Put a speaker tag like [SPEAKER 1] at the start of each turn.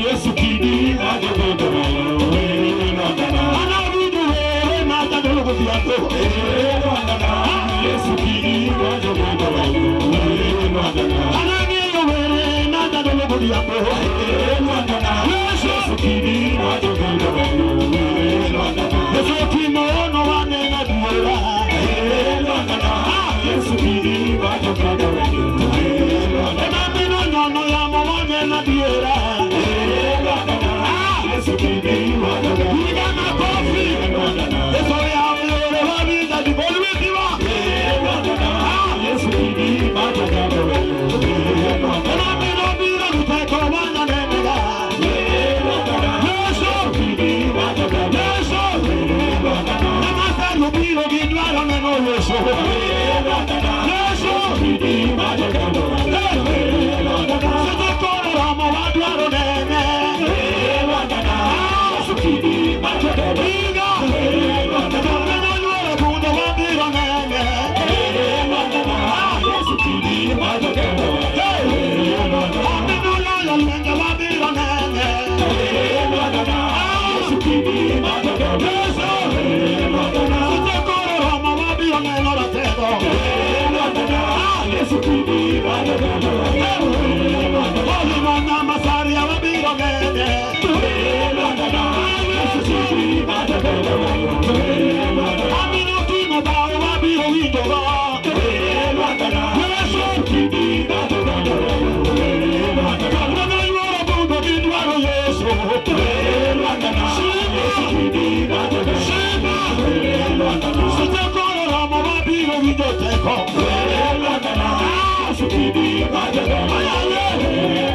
[SPEAKER 1] Yesu kidi majogo ana vidu na tadolo biato Yesu kidi majogo ana niyo were na tadolo biato Yesu kidi majogo Yesu kimono wane na duora Yesu kidi majogo no ya mwana na diera Yesu kidi majogo na kofi eso ya yore wabi da di bolwiwa Yesu kidi majogo na mino bira mtako wana nenda Yesu kidi majogo na matano biro gidwaro neno Yesu Yesu kidi majogo Yesu kidi majogo